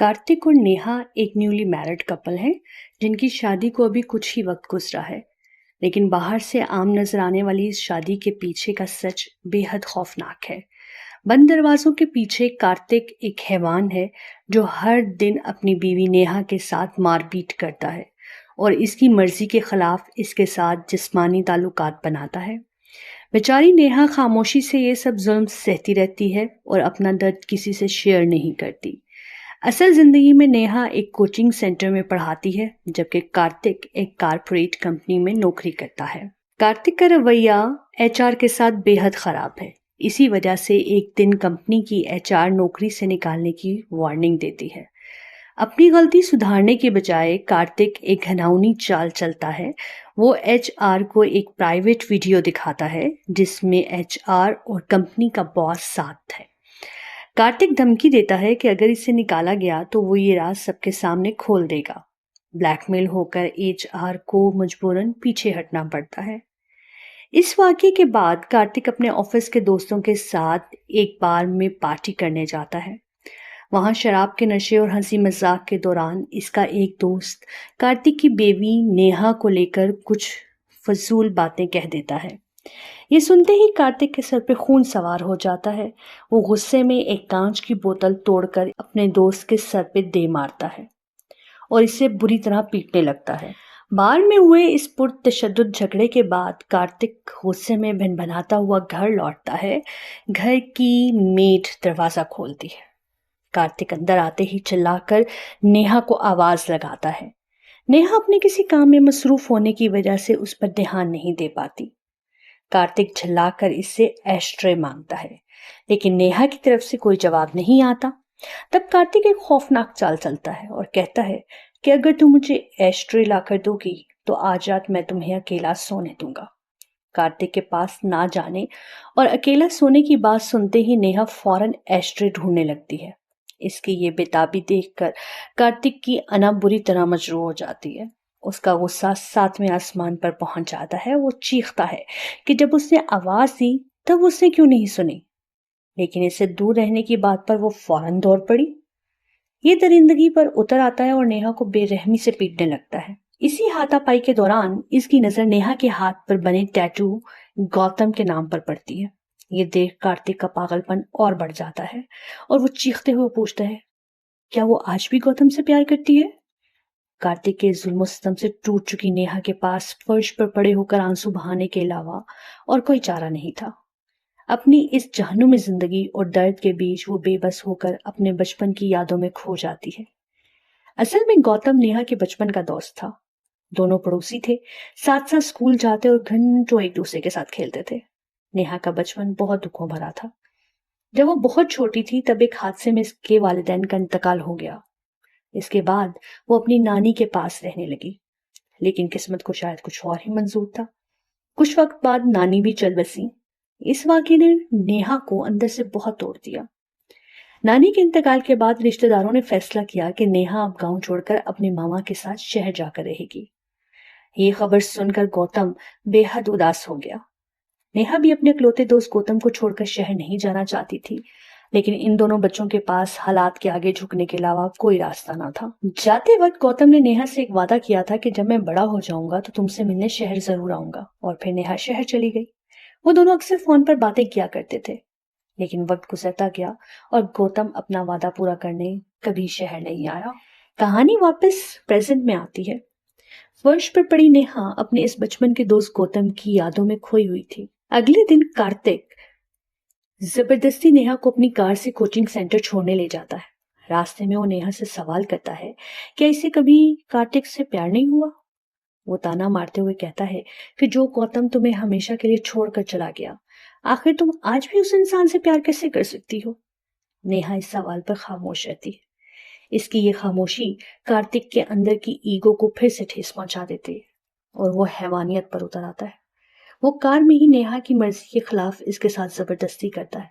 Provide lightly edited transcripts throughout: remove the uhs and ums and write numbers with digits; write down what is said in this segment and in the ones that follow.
कार्तिक और नेहा एक newly married couple हैं जिनकी शादी को अभी कुछ ही वक्त गुजरा है। लेकिन बाहर से आम नजर आने वाली इस शादी के पीछे का सच बेहद खौफनाक है। बंद दरवाजों के पीछे कार्तिक एक हैवान है जो हर दिन अपनी बीवी नेहा के साथ मारपीट करता है और इसकी मर्जी के खिलाफ इसके साथ जिस्मानी ताल्लुकात बनाता है। बेचारी नेहा खामोशी से ये सब जुल्म सहती रहती है और अपना दर्द किसी से शेयर नहीं करती। असल जिंदगी में नेहा एक कोचिंग सेंटर में पढ़ाती है जबकि कार्तिक एक कारपोरेट कंपनी में नौकरी करता है। कार्तिक का रवैया एचआर के साथ बेहद खराब है। इसी वजह से एक दिन कंपनी की एचआर नौकरी से निकालने की वार्निंग देती है। अपनी गलती सुधारने के बजाय कार्तिक एक घिनौनी चाल चलता है। वो एचआर को एक प्राइवेट वीडियो दिखाता है जिसमें एचआर और कंपनी का बॉस साथ है। कार्तिक धमकी देता है कि अगर इसे निकाला गया तो वो ये राज सबके सामने खोल देगा। ब्लैकमेल होकर एचआर को मजबूरन पीछे हटना पड़ता है। इस वाकये के बाद कार्तिक अपने ऑफिस के दोस्तों के साथ एक बार में पार्टी करने जाता है। वहां शराब के नशे और हंसी मजाक के दौरान इसका एक दोस्त कार्तिक की बेबी नेहा को लेकर कुछ फजूल बातें कह देता है। ये सुनते ही कार्तिक के सर पे खून सवार हो जाता है। वो गुस्से में एक कांच की बोतल तोड़कर अपने दोस्त के सर पे दे मारता है और इसे बुरी तरह पीटने लगता है। बार में हुए इस पुरतशद्दुद झगड़े के बाद कार्तिक गुस्से में भनभनाता हुआ घर लौटता है। घर की मेड दरवाजा खोलती है। कार्तिक अंदर आते ही चिल्लाकर नेहा को आवाज लगाता है। नेहा अपने किसी काम में मसरूफ होने की वजह से उस पर ध्यान नहीं दे पाती। कार्तिक झल्लाकर इससे एस्ट्रे मांगता है लेकिन नेहा की तरफ से कोई जवाब नहीं आता। तब कार्तिक एक खौफनाक चाल चलता है और कहता है कि अगर तुम मुझे एस्ट्रे लाकर दोगी तो आज रात मैं तुम्हें अकेला सोने दूंगा। कार्तिक के पास ना जाने और अकेला सोने की बात सुनते ही नेहा फौरन एस्ट्रे ढूंढने लगती है। इसकी ये बेताबी देखकर कार्तिक की अना बुरी तरह मजरूह हो जाती है। उसका गुस्सा सातवें आसमान पर पहुंच जाता है। वो चीखता है कि जब उसने आवाज दी तब उसने क्यों नहीं सुनी, लेकिन इससे दूर रहने की बात पर वो फौरन दौड़ पड़ी। ये दरिंदगी पर उतर आता है और नेहा को बेरहमी से पीटने लगता है। इसी हाथापाई के दौरान इसकी नजर नेहा के हाथ पर बने टैटू गौतम के नाम पर पड़ती है। ये देख कार्तिक का पागलपन और बढ़ जाता है और वो चीखते हुए पूछता है, क्या वो आज भी गौतम से प्यार करती है? कार्तिक के जुल्म सितम से टूट चुकी नेहा के पास फर्श पर पड़े होकर आंसू बहाने के अलावा और कोई चारा नहीं था। अपनी इस जहन्नुमी जिंदगी और दर्द के बीच वो बेबस होकर अपने बचपन की यादों में खो जाती है। असल में गौतम नेहा के बचपन का दोस्त था। दोनों पड़ोसी थे, साथ साथ स्कूल जाते और घंटों एक दूसरे के साथ खेलते थे। नेहा का बचपन बहुत दुखों भरा था। जब वो बहुत छोटी थी तब एक हादसे में इसके वालिदैन का इंतकाल हो गया। इसके बाद वो अपनी नानी के पास रहने लगी, लेकिन किस्मत को शायद कुछ और ही मंजूर था। कुछ वक्त बाद नानी भी चल बसी। इस वाकये ने नेहा को अंदर से बहुत तोड़ दिया। नानी के इंतकाल के बाद रिश्तेदारों ने फैसला किया कि नेहा अब गांव छोड़कर अपने मामा के साथ शहर जाकर रहेगी। ये खबर सुनकर गौतम बेहद उदास हो गया। नेहा भी अपने इकलौते दोस्त गौतम को छोड़कर शहर नहीं जाना चाहती थी, लेकिन इन दोनों बच्चों के पास हालात के आगे झुकने के अलावा कोई रास्ता ना था। जाते वक्त गौतम ने नेहा से एक वादा किया था कि जब मैं बड़ा हो जाऊंगा तो तुमसे मिलने शहर जरूर आऊंगा, और फिर नेहा शहर चली गई। वो दोनों अक्सर फोन पर बातें किया करते थे, लेकिन वक्त गुजरता गया और गौतम अपना वादा पूरा करने कभी शहर नहीं आया। कहानी वापस प्रेजेंट में आती है। फर्श पर पड़ी नेहा अपने इस बचपन के दोस्त गौतम की यादों में खोई हुई थी। अगले दिन कार्तिक जबरदस्ती नेहा को अपनी कार से कोचिंग सेंटर छोड़ने ले जाता है। रास्ते में वो नेहा से सवाल करता है, क्या इसे कभी कार्तिक से प्यार नहीं हुआ? वो ताना मारते हुए कहता है कि जो गौतम तुम्हें हमेशा के लिए छोड़कर चला गया, आखिर तुम आज भी उस इंसान से प्यार कैसे कर सकती हो? नेहा इस सवाल पर खामोश रहती है। इसकी ये खामोशी कार्तिक के अंदर की ईगो को फिर से ठेस पहुंचा देती है और वो हैवानियत पर उतर आता है। वो कार में ही नेहा की मर्जी के खिलाफ इसके साथ जबरदस्ती करता है।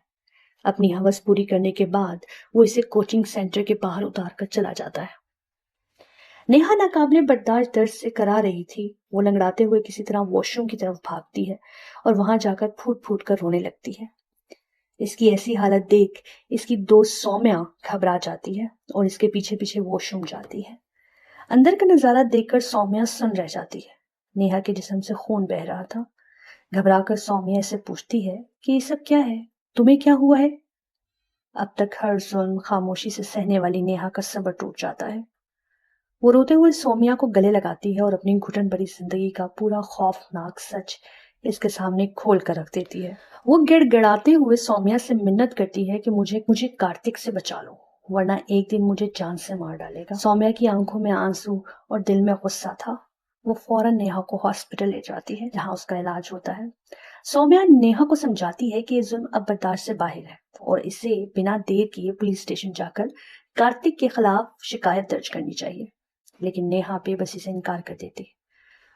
अपनी हवस पूरी करने के बाद वो इसे कोचिंग सेंटर के बाहर उतार कर चला जाता है। नेहा नाकाबिले बर्दाश्त दर्द से करा रही थी। वो लंगड़ाते हुए किसी तरह वॉशरूम की तरफ भागती है और वहां जाकर फूट फूट कर रोने लगती है। इसकी ऐसी हालत देख इसकी दोस्त सौम्या घबरा जाती है और इसके पीछे पीछे वॉशरूम जाती है। अंदर का नजारा देखकर सौम्या सुन रह जाती है। नेहा के जिस्म से खून बह रहा था। घबराकर सौम्या से पूछती है कि ये सब क्या है, तुम्हें क्या हुआ है? अब तक हर जुल्म खामोशी से सहने वाली नेहा का सब्र टूट जाता है। वो रोते हुए सौम्या को गले लगाती है और अपनी घुटन भरी जिंदगी का पूरा खौफनाक सच इसके सामने खोल कर रख देती है। वो गिड़गिड़ाते हुए सौम्या से मिन्नत करती है कि मुझे मुझे कार्तिक से बचा लो, वरना एक दिन मुझे जान से मार डालेगा। सौम्या की आंखों में आंसू और दिल में गुस्सा था। वो फौरन नेहा को हॉस्पिटल ले जाती है जहां उसका इलाज होता है। सौम्या नेहा को समझाती है कि ये जुल्म अब बर्दाश्त से बाहर है और इसे बिना देर किए पुलिस स्टेशन जाकर कार्तिक के खिलाफ शिकायत दर्ज करनी चाहिए। लेकिन नेहा बेबसी से इनकार कर देती।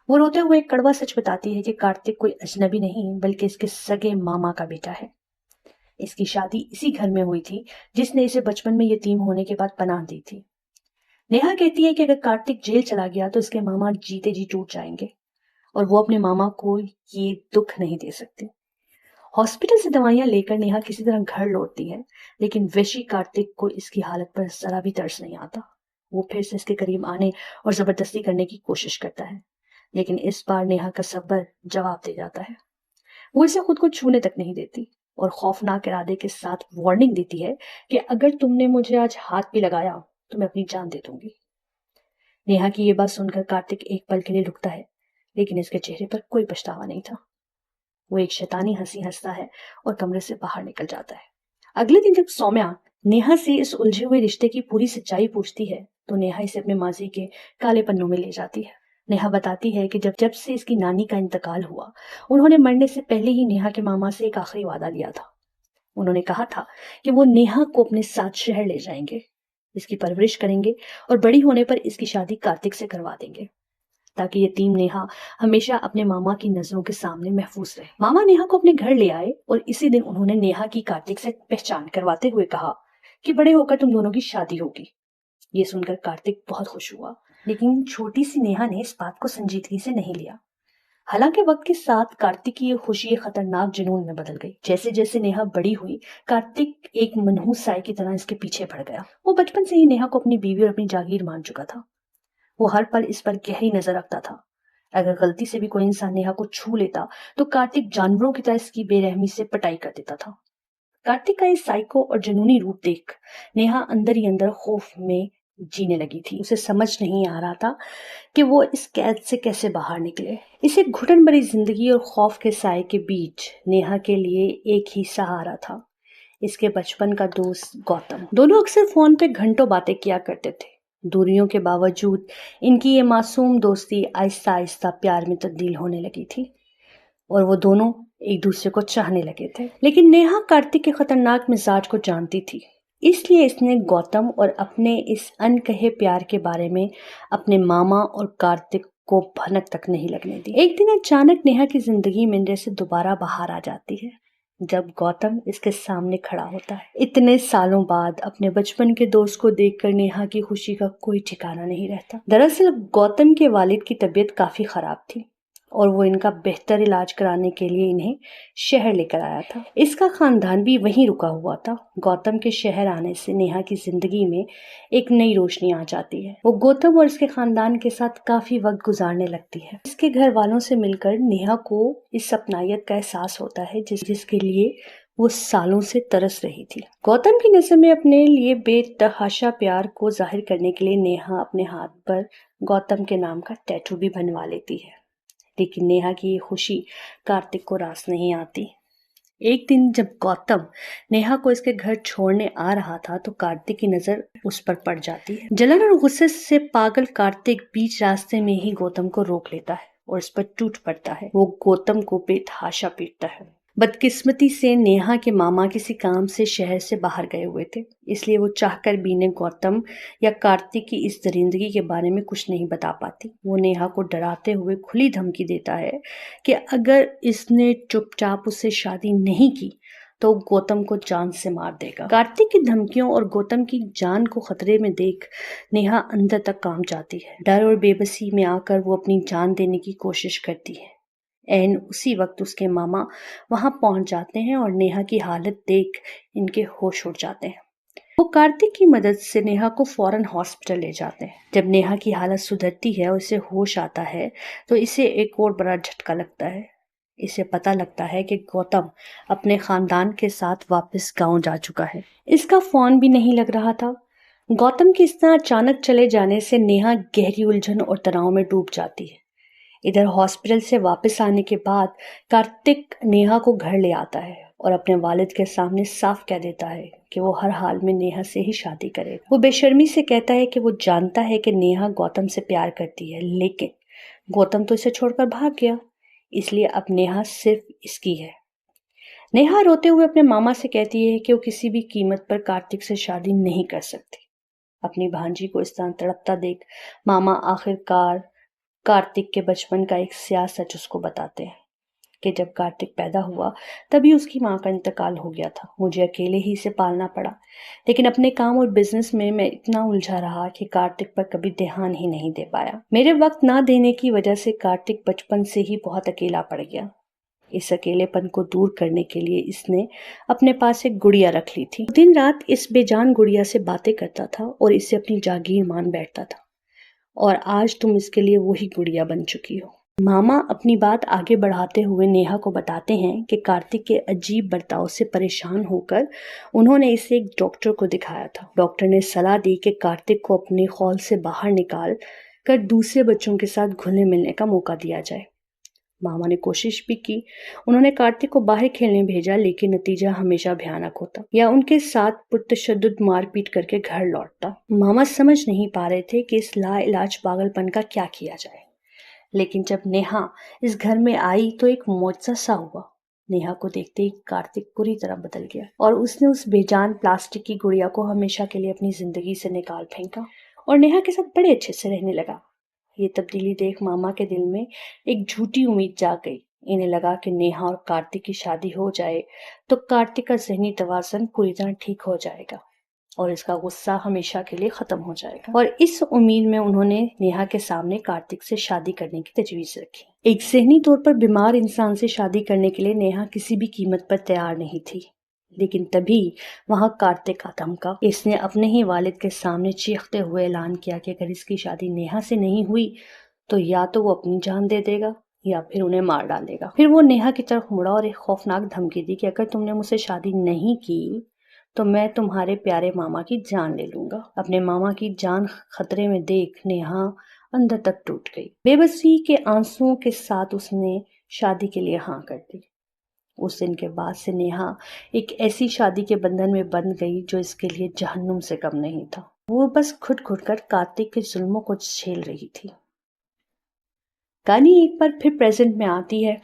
वो रोते हुए एक कड़वा सच बताती है कि कार्तिक कोई अजनबी नहीं बल्कि इसके सगे मामा का बेटा है। इसकी शादी इसी घर में हुई थी जिसने इसे बचपन में यतीम होने के बाद पनाह दी थी। नेहा कहती है कि अगर कार्तिक जेल चला गया तो इसके मामा जीते जी टूट जाएंगे और वो अपने मामा को ये दुख नहीं दे सकती। हॉस्पिटल से दवाइयां लेकर नेहा किसी तरह घर लौटती है, लेकिन वैशी कार्तिक को इसकी हालत पर जरा भी तरस नहीं आता। वो फिर से इसके करीब आने और जबरदस्ती करने की कोशिश करता है, लेकिन इस बार नेहा का सब्र जवाब दे जाता है। वो इसे खुद को छूने तक नहीं देती और खौफनाक इरादे के साथ वार्निंग देती है कि अगर तुमने मुझे आज हाथ भी लगाया तो मैं अपनी जान दे दूंगी। नेहा की ये बात सुनकर कार्तिक एक पल के लिए रुकता है, लेकिन इसके चेहरे पर कोई पछतावा नहीं था। वो एक शैतानी हंसी हंसता है और कमरे से बाहर निकल जाता है। अगले दिन जब सौम्या नेहा से इस उलझे हुए रिश्ते की पूरी सच्चाई पूछती है तो नेहा इसे अपने माजी के काले पन्नों में ले जाती है। नेहा बताती है कि जब जब से इसकी नानी का इंतकाल हुआ, उन्होंने मरने से पहले ही नेहा के मामा से एक आखिरी वादा लिया था। उन्होंने कहा था कि वो नेहा को अपने साथ शहर ले जाएंगे, इसकी परवरिश करेंगे और बड़ी होने पर इसकी शादी कार्तिक से करवा देंगे, ताकि यतीम नेहा हमेशा अपने मामा की नजरों के सामने महफूज रहे। मामा नेहा को अपने घर ले आए और इसी दिन उन्होंने नेहा की कार्तिक से पहचान करवाते हुए कहा कि बड़े होकर तुम दोनों की शादी होगी। ये सुनकर कार्तिक बहुत खुश हुआ, लेकिन छोटी सी नेहा ने इस बात को संजीदगी से नहीं लिया। हालांकि वक्त के साथ कार्तिक की ये खुशी एक खतरनाक जुनून में बदल गई। जैसे जैसे नेहा बड़ी हुई, कार्तिक एक मनहूस साय की तरह इसके पीछे पड़ गया। वो बचपन से ही नेहा को अपनी बीवी और अपनी जागीर मान चुका था। वो हर पल इस पर गहरी नजर रखता था। अगर गलती से भी कोई इंसान नेहा को छू लेता तो कार्तिक जानवरों की तरह इसकी बेरहमी से पिटाई कर देता था। कार्तिक का ये साइको और जुनूनी रूप देख नेहा अंदर ही अंदर खौफ में जीने लगी थी। उसे समझ नहीं आ रहा था कि वो इस कैद से कैसे बाहर निकले। इसे घुटन भरी जिंदगी और खौफ के साए के बीच नेहा के लिए एक ही सहारा था, इसके बचपन का दोस्त गौतम। दोनों अक्सर फोन पे घंटों बातें किया करते थे। दूरियों के बावजूद इनकी ये मासूम दोस्ती आहिस्ता आहिस्ता प्यार में तब्दील होने लगी थी और वो दोनों एक दूसरे को चाहने लगे थे। लेकिन नेहा कार्तिक के खतरनाक मिजाज को जानती थी, इसलिए इसने गौतम और अपने इस अनकहे प्यार के बारे में अपने मामा और कार्तिक को भनक तक नहीं लगने दी। एक दिन अचानक नेहा की जिंदगी में जैसे दोबारा बाहर आ जाती है जब गौतम इसके सामने खड़ा होता है। इतने सालों बाद अपने बचपन के दोस्त को देखकर नेहा की खुशी का कोई ठिकाना नहीं रहता। दरअसल गौतम के वालिद की तबीयत काफी खराब थी और वो इनका बेहतर इलाज कराने के लिए इन्हें शहर लेकर आया था। इसका खानदान भी वहीं रुका हुआ था। गौतम के शहर आने से नेहा की जिंदगी में एक नई रोशनी आ जाती है। वो गौतम और इसके खानदान के साथ काफी वक्त गुजारने लगती है। इसके घर वालों से मिलकर नेहा को इस अपनायत का एहसास होता है जिसके लिए वो सालों से तरस रही थी। गौतम की नजर में अपने लिए बेतहाशा प्यार को जाहिर करने के लिए नेहा अपने हाथ पर गौतम के नाम का टैटू भी बनवा लेती है। लेकिन नेहा की ये खुशी कार्तिक को रास नहीं आती। एक दिन जब गौतम नेहा को इसके घर छोड़ने आ रहा था तो कार्तिक की नजर उस पर पड़ जाती है। जलन और गुस्से से पागल कार्तिक बीच रास्ते में ही गौतम को रोक लेता है और इस पर टूट पड़ता है। वो गौतम को बेतहाशा पीटता है। बदकिस्मती से नेहा के मामा किसी काम से शहर से बाहर गए हुए थे, इसलिए वो चाहकर भी ने गौतम या कार्तिक की इस दरिंदगी के बारे में कुछ नहीं बता पाती। वो नेहा को डराते हुए खुली धमकी देता है कि अगर इसने चुपचाप उससे शादी नहीं की तो गौतम को जान से मार देगा। कार्तिक की धमकियों और गौतम की जान को खतरे में देख नेहा अंदर तक कांप जाती है। डर और बेबसी में आकर वो अपनी जान देने की कोशिश करती है, एन उसी वक्त उसके मामा वहां पहुंच जाते हैं और नेहा की हालत देख इनके होश उड़ जाते हैं। वो कार्तिक की मदद से नेहा को फौरन हॉस्पिटल ले जाते हैं। जब नेहा की हालत सुधरती है और इसे होश आता है तो इसे एक और बड़ा झटका लगता है। इसे पता लगता है कि गौतम अपने खानदान के साथ वापस गांव जा चुका है। इसका फोन भी नहीं लग रहा था। गौतम के इस तरह अचानक चले जाने से नेहा गहरी उलझन और तनाव में डूब जाती है। इधर हॉस्पिटल से वापस आने के बाद कार्तिक नेहा को घर ले आता है और अपने वालिद के सामने साफ कह देता है कि वो हर हाल में नेहा से ही शादी करेगा। वो बेशर्मी से कहता है कि वो जानता है कि नेहा गौतम से प्यार करती है, लेकिन गौतम तो इसे छोड़कर भाग गया, इसलिए अब नेहा सिर्फ इसकी है। नेहा रोते हुए अपने मामा से कहती है कि वो किसी भी कीमत पर कार्तिक से शादी नहीं कर सकती। अपनी भांजी को इस तरह तड़पता देख मामा आखिरकार कार्तिक के बचपन का एक स्याह सच उसको बताते हैं कि जब कार्तिक पैदा हुआ तभी उसकी माँ का इंतकाल हो गया था। मुझे अकेले ही इसे पालना पड़ा, लेकिन अपने काम और बिजनेस में मैं इतना उलझा रहा कि कार्तिक पर कभी ध्यान ही नहीं दे पाया। मेरे वक्त ना देने की वजह से कार्तिक बचपन से ही बहुत अकेला पड़ गया। इस अकेलेपन को दूर करने के लिए इसने अपने पास एक गुड़िया रख ली थी। दिन रात इस बेजान गुड़िया से बातें करता था और इसे अपनी जागीर मान बैठता था, और आज तुम इसके लिए वही गुड़िया बन चुकी हो। मामा अपनी बात आगे बढ़ाते हुए नेहा को बताते हैं कि कार्तिक के अजीब बर्ताव से परेशान होकर उन्होंने इसे एक डॉक्टर को दिखाया था। डॉक्टर ने सलाह दी कि कार्तिक को अपने खौल से बाहर निकाल कर दूसरे बच्चों के साथ घुलने मिलने का मौका दिया जाए। मामा ने कोशिश भी की। उन्होंने कार्तिक को बाहर खेलने भेजा, लेकिन नतीजा हमेशा भयानक होता, या उनके साथ पुरतशद्दुद मारपीट करके घर लौटता। मामा समझ नहीं पा रहे थे कि इस लाइलाज पागलपन का क्या किया जाए। लेकिन जब नेहा इस घर में आई तो एक मौजज़ा सा हुआ। नेहा को देखते ही कार्तिक पूरी तरह बदल गया और उसने उस बेजान प्लास्टिक की गुड़िया को हमेशा के लिए अपनी जिंदगी से निकाल फेंका और नेहा के साथ बड़े अच्छे से रहने लगा। ये तब्दीली देख मामा के दिल में एक झूठी उम्मीद जाग गई। इन्हें लगा कि नेहा और कार्तिक की शादी हो जाए तो कार्तिक का ज़हनी तवाज़ुन पूरी तरह ठीक हो जाएगा और इसका गुस्सा हमेशा के लिए खत्म हो जाएगा। और इस उम्मीद में उन्होंने नेहा के सामने कार्तिक से शादी करने की तजवीज़ रखी। एक ज़हनी तौर पर बीमार इंसान से शादी करने के लिए नेहा किसी भी कीमत पर तैयार नहीं थी, लेकिन तभी वहां कार्तिक आ धमका। इसने अपने ही वालिद के सामने चीखते हुए ऐलान किया कि अगर इसकी शादी नेहा से नहीं हुई तो या तो वो अपनी जान दे देगा या फिर उन्हें मार डालेगा। फिर वो नेहा की तरफ मुड़ा और एक खौफनाक धमकी दी कि अगर तुमने मुझसे शादी नहीं की तो मैं तुम्हारे प्यारे मामा की जान ले लूंगा। अपने मामा की जान खतरे में देख नेहा अंदर तक टूट गई। बेबसी के आंसुओं के साथ उसने शादी के लिए हाँ कर दी। उस दिन के बाद से नेहा एक ऐसी शादी के बंधन में बंध गई जो इसके लिए जहन्नुम से कम नहीं था। वो बस घुट घुट कर कार्तिक के जुल्मों को झेल रही थी। कहानी एक बार फिर प्रेजेंट में आती है।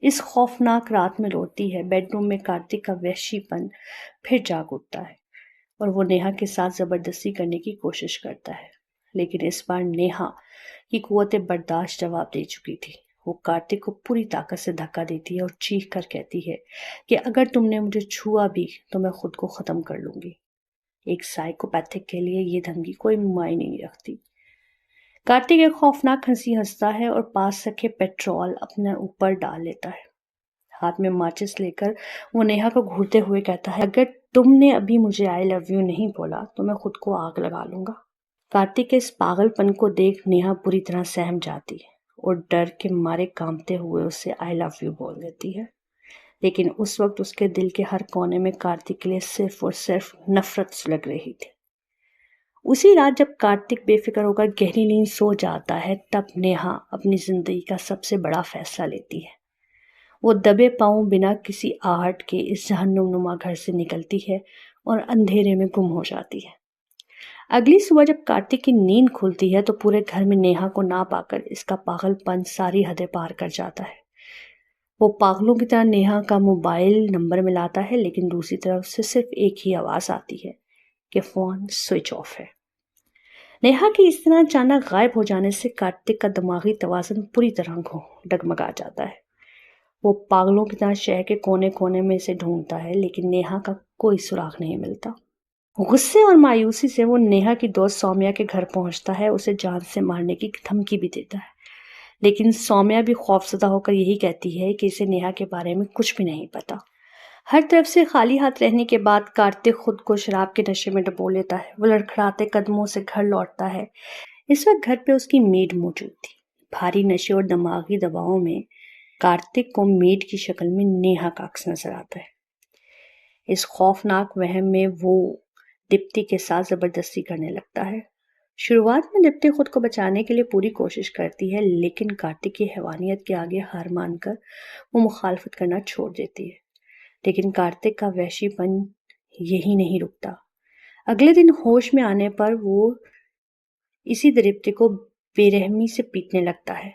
इस खौफनाक रात में लौटती है। बेडरूम में कार्तिक का वहशीपन फिर जाग उठता है और वो नेहा के साथ जबरदस्ती करने की कोशिश करता है, लेकिन इस बार नेहा की कुव्वत बर्दाश्त जवाब दे चुकी थी। वो कार्तिक को पूरी ताकत से धक्का देती है और चीख कर कहती है कि अगर तुमने मुझे छुआ भी तो मैं खुद को खत्म कर लूंगी। एक साइकोपैथिक के लिए ये धमकी कोई मायने नहीं रखती। कार्तिक एक खौफनाक हंसी हंसता है और पास रखे पेट्रोल अपने ऊपर डाल लेता है। हाथ में माचिस लेकर वो नेहा को घूरते हुए कहता है, अगर तुमने अभी मुझे आई लव यू नहीं बोला तो मैं खुद को आग लगा लूंगा। कार्तिक के इस पागलपन को देख नेहा पूरी तरह सहम जाती है और डर के मारे कांपते हुए उसे आई लव यू बोल देती है, लेकिन उस वक्त उसके दिल के हर कोने में कार्तिक के लिए सिर्फ और सिर्फ नफरत सुलग रही थी। उसी रात जब कार्तिक बेफिक्र होकर गहरी नींद सो जाता है तब नेहा अपनी जिंदगी का सबसे बड़ा फैसला लेती है। वो दबे पांव बिना किसी आहट के इस जहन्नुमा घर से निकलती है और अंधेरे में गुम हो जाती है। अगली सुबह जब कार्तिक की नींद खुलती है तो पूरे घर में नेहा को ना पाकर इसका पागलपन सारी हदें पार कर जाता है। वो पागलों की तरह नेहा का मोबाइल नंबर मिलाता है, लेकिन दूसरी तरफ से सिर्फ एक ही आवाज आती है कि फोन स्विच ऑफ है। नेहा की इस तरह अचानक गायब हो जाने से कार्तिक का दिमागी तवाज़ुन पूरी तरह डगमगा जाता है। वो पागलों की तरह शहर के कोने कोने में इसे ढूंढता है, लेकिन नेहा का कोई सुराग नहीं मिलता। गुस्से और मायूसी से वो नेहा की दोस्त सौम्या के घर पहुंचता है। उसे जान से मारने की धमकी भी देता है, लेकिन सौम्या भी खौफजदा होकर यही कहती है कि इसे नेहा के बारे में कुछ भी नहीं पता। हर तरफ से खाली हाथ रहने के बाद कार्तिक खुद को शराब के नशे में डुबो लेता है। वो लड़खड़ाते कदमों से घर लौटता है। इस वक्त घर पे उसकी मेड मौजूद थी। भारी नशे और दिमागी दबाव में कार्तिक को मेड की शक्ल में नेहा का अक्स नजर आता है। इस खौफनाक वहम में वो दीप्ति के साथ जबरदस्ती करने लगता है। शुरुआत में दीप्ति खुद को बचाने के लिए पूरी कोशिश करती है, लेकिन कार्तिक की हैवानियत के आगे हार मानकर वो मुखालफत करना छोड़ देती है। लेकिन कार्तिक का वहशीपन यही नहीं रुकता। अगले दिन होश में आने पर वो इसी दीप्ति को बेरहमी से पीटने लगता है।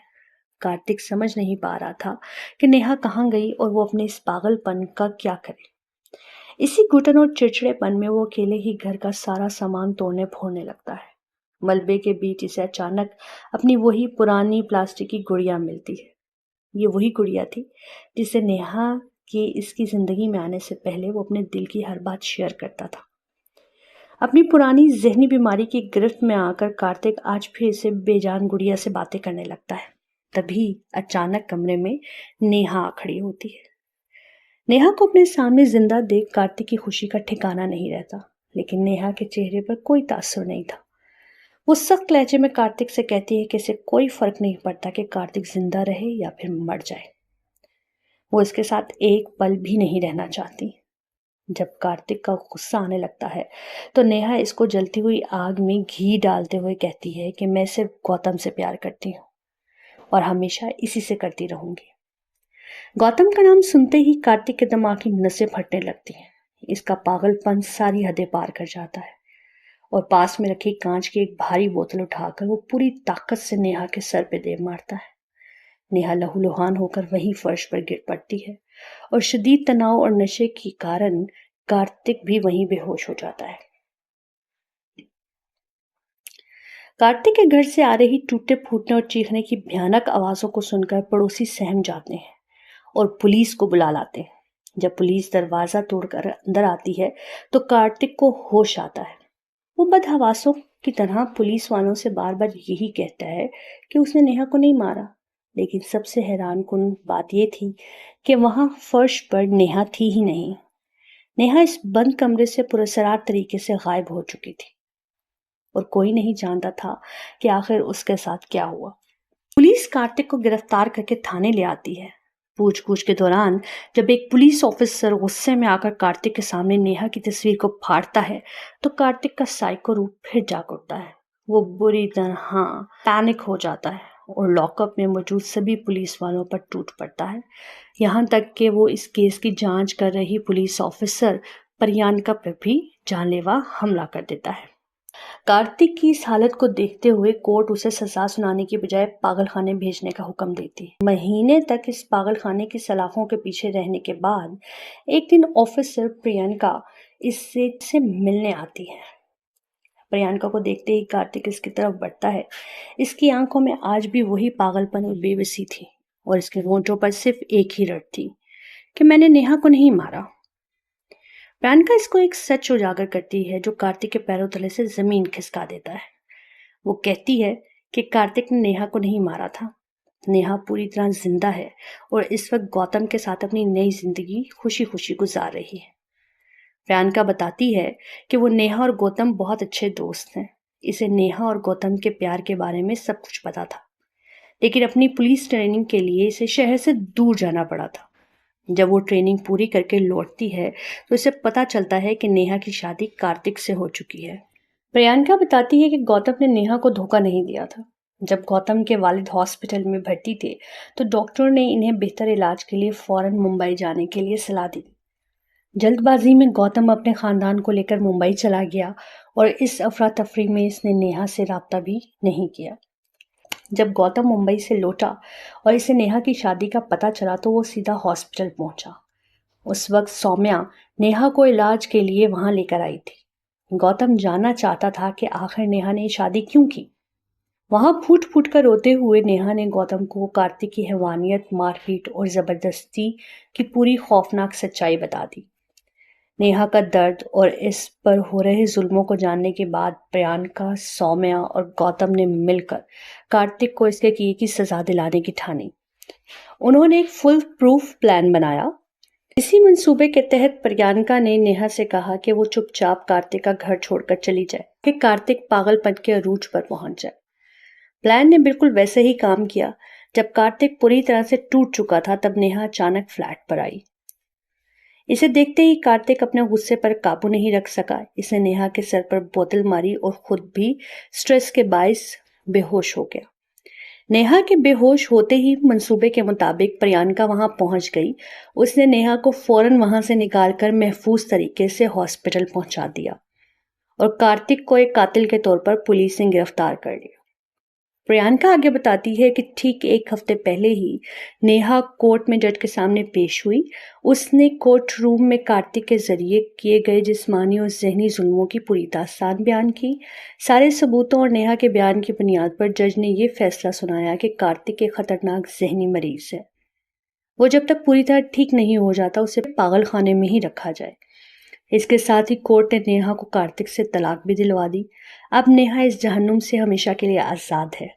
कार्तिक समझ नहीं पा रहा था कि नेहा कहाँ गई और वो अपने इस पागलपन का क्या करे। इसी घुटन और चिड़चिड़ेपन में वो अकेले ही घर का सारा सामान तोड़ने फोड़ने लगता है। मलबे के बीच इसे अचानक अपनी वही पुरानी प्लास्टिक की गुड़िया मिलती है। ये वही गुड़िया थी जिसे नेहा के इसकी जिंदगी में आने से पहले वो अपने दिल की हर बात शेयर करता था। अपनी पुरानी जहनी बीमारी की गिरफ्त में आकर कार्तिक आज फिर इसे बेजान गुड़िया से बातें करने लगता है। तभी अचानक कमरे में नेहा खड़ी होती है। नेहा को अपने सामने जिंदा देख कार्तिक की खुशी का ठिकाना नहीं रहता, लेकिन नेहा के चेहरे पर कोई तासुर नहीं था। वो सख्त लहजे में कार्तिक से कहती है कि इसे कोई फर्क नहीं पड़ता कि कार्तिक जिंदा रहे या फिर मर जाए। वो इसके साथ एक पल भी नहीं रहना चाहती। जब कार्तिक का गुस्सा आने लगता है तो नेहा इसको जलती हुई आग में घी डालते हुए कहती है कि मैं सिर्फ गौतम से प्यार करती हूँ और हमेशा इसी से करती रहूंगी। गौतम का नाम सुनते ही कार्तिक के दिमाग की नसें फटने लगती हैं। इसका पागलपन सारी हदें पार कर जाता है और पास में रखी कांच की एक भारी बोतल उठाकर वो पूरी ताकत से नेहा के सर पे दे मारता है। नेहा लहूलुहान होकर वहीं फर्श पर गिर पड़ती है और शदीद तनाव और नशे के कारण कार्तिक भी वहीं बेहोश हो जाता है। कार्तिक के घर से आ रही टूटे फूटने और चीखने की भयानक आवाजों को सुनकर पड़ोसी सहम जाते हैं और पुलिस को बुला लाते हैं। जब पुलिस दरवाजा तोड़कर अंदर आती है तो कार्तिक को होश आता है। वो बदहवासों की तरह पुलिस वालों से बार बार यही कहता है कि उसने नेहा को नहीं मारा, लेकिन सबसे हैरानकुन बात यह थी कि वहां फर्श पर नेहा थी ही नहीं। नेहा इस बंद कमरे से पुरस्कार तरीके से गायब हो चुकी थी और कोई नहीं जानता था कि आखिर उसके साथ क्या हुआ। पुलिस कार्तिक को गिरफ्तार करके थाने ले आती है। पूछताछ के दौरान जब एक पुलिस ऑफिसर गुस्से में आकर कार्तिक के सामने नेहा की तस्वीर को फाड़ता है तो कार्तिक का साइको रूप फिर जाग उठता है। वो बुरी तरह पैनिक हो जाता है और लॉकअप में मौजूद सभी पुलिस वालों पर टूट पड़ता है। यहाँ तक कि वो इस केस की जांच कर रही पुलिस ऑफिसर प्रियंका पर भी जानलेवा हमला कर देता है। कार्तिक की इस हालत को देखते हुए कोर्ट उसे सजा सुनाने की बजाय पागलखाने भेजने का हुक्म देती है। महीने तक इस पागलखाने की सलाखों के पीछे रहने के बाद एक दिन ऑफिसर प्रियंका इससे मिलने आती है। प्रियंका को देखते ही कार्तिक इसकी तरफ बढ़ता है। इसकी आंखों में आज भी वही पागलपन और बेबसी थी और इसके होंठों पर सिर्फ एक ही रट थी कि मैंने नेहा को नहीं मारा। प्रियंका इसको एक सच उजागर करती है जो कार्तिक के पैरों तले से जमीन खिसका देता है। वो कहती है कि कार्तिक ने नेहा को नहीं मारा था। नेहा पूरी तरह जिंदा है और इस वक्त गौतम के साथ अपनी नई जिंदगी खुशी खुशी गुजार रही है। प्रियंका बताती है कि वो नेहा और गौतम बहुत अच्छे दोस्त हैं। इसे नेहा और गौतम के प्यार के बारे में सब कुछ पता था, लेकिन अपनी पुलिस ट्रेनिंग के लिए इसे शहर से दूर जाना पड़ा था। जब वो ट्रेनिंग पूरी करके लौटती है तो इसे पता चलता है कि नेहा की शादी कार्तिक से हो चुकी है। प्रियंका बताती है कि गौतम ने नेहा को धोखा नहीं दिया था। जब गौतम के वालिद हॉस्पिटल में भर्ती थे तो डॉक्टर ने इन्हें बेहतर इलाज के लिए फौरन मुंबई जाने के लिए सलाह दी। जल्दबाजी में गौतम अपने खानदान को लेकर मुंबई चला गया और इस अफरा तफरी में इसने नेहा से राब्ता भी नहीं किया। जब गौतम मुंबई से लौटा और इसे नेहा की शादी का पता चला तो वो सीधा हॉस्पिटल पहुंचा। उस वक्त सौम्या नेहा को इलाज के लिए वहां लेकर आई थी। गौतम जानना चाहता था कि आखिर नेहा ने शादी क्यों की। वहां फूट फूट कर रोते हुए नेहा ने गौतम को कार्तिक की हैवानियत, मारपीट और जबरदस्ती की पूरी खौफनाक सच्चाई बता दी। नेहा का दर्द और इस पर हो रहे जुल्मों को जानने के बाद प्रियंका, सौम्या और गौतम ने मिलकर कार्तिक को इसके किए की सजा दिलाने की ठानी। उन्होंने एक फुल प्रूफ प्लान बनाया। इसी मंसूबे के तहत प्रियंका ने नेहा से कहा कि वो चुपचाप कार्तिक का घर छोड़कर चली जाए कि कार्तिक पागलपन के अरूज पर पहुंच जाए। प्लान ने बिल्कुल वैसे ही काम किया। जब कार्तिक पूरी तरह से टूट चुका था तब नेहा अचानक फ्लैट पर आई। इसे देखते ही कार्तिक अपने गुस्से पर काबू नहीं रख सका। इसने नेहा के सर पर बोतल मारी और खुद भी स्ट्रेस के बायस बेहोश हो गया। नेहा के बेहोश होते ही मंसूबे के मुताबिक प्रियंका वहां पहुंच गई। उसने नेहा को फौरन वहां से निकालकर महफूज तरीके से हॉस्पिटल पहुंचा दिया और कार्तिक को एक कातिल के तौर पर पुलिस ने गिरफ्तार कर लिया। प्रियंका आगे बताती है कि ठीक एक हफ्ते पहले ही नेहा कोर्ट में जज के सामने पेश हुई। उसने कोर्ट रूम में कार्तिक के जरिए किए गए जिस्मानी और जहनी जुल्मों की पूरी दास्तान बयान की। सारे सबूतों और नेहा के बयान की बुनियाद पर जज ने यह फैसला सुनाया कि कार्तिक एक खतरनाक जहनी मरीज है। वो जब तक पूरी तरह ठीक नहीं हो जाता उसे पागल खाने में ही रखा जाए। इसके साथ ही कोर्ट ने नेहा को कार्तिक से तलाक भी दिलवा दी। अब नेहा इस जहन्नुम से हमेशा के लिए आज़ाद है।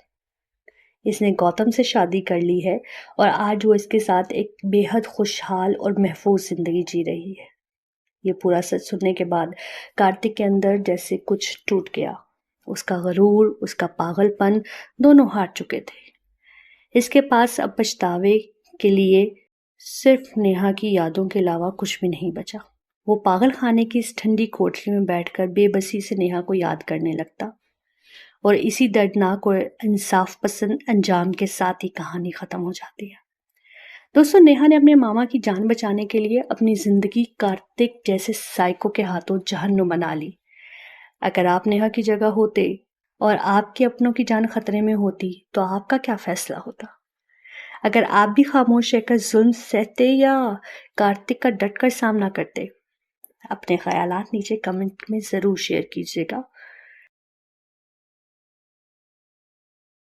इसने गौतम से शादी कर ली है और आज वो इसके साथ एक बेहद खुशहाल और महफूज जिंदगी जी रही है। ये पूरा सच सुनने के बाद कार्तिक के अंदर जैसे कुछ टूट गया। उसका गरूर, उसका पागलपन दोनों हार चुके थे। इसके पास अब पछतावे के लिए सिर्फ नेहा की यादों के अलावा कुछ भी नहीं बचा। वो पागल खाने की इस ठंडी कोठरी में बैठकर बेबसी से नेहा को याद करने लगता और इसी दर्दनाक और इंसाफ पसंद अंजाम के साथ ही कहानी खत्म हो जाती है। दोस्तों, नेहा ने अपने मामा की जान बचाने के लिए अपनी जिंदगी कार्तिक जैसे साइको के हाथों जहन्नुम बना ली। अगर आप नेहा की जगह होते और आपके अपनों की जान खतरे में होती तो आपका क्या फैसला होता? अगर आप भी खामोश रहकर जुल्म सहते या कार्तिक का डटकर सामना करते? अपने ख्यालात नीचे कमेंट में ज़रूर शेयर कीजिएगा।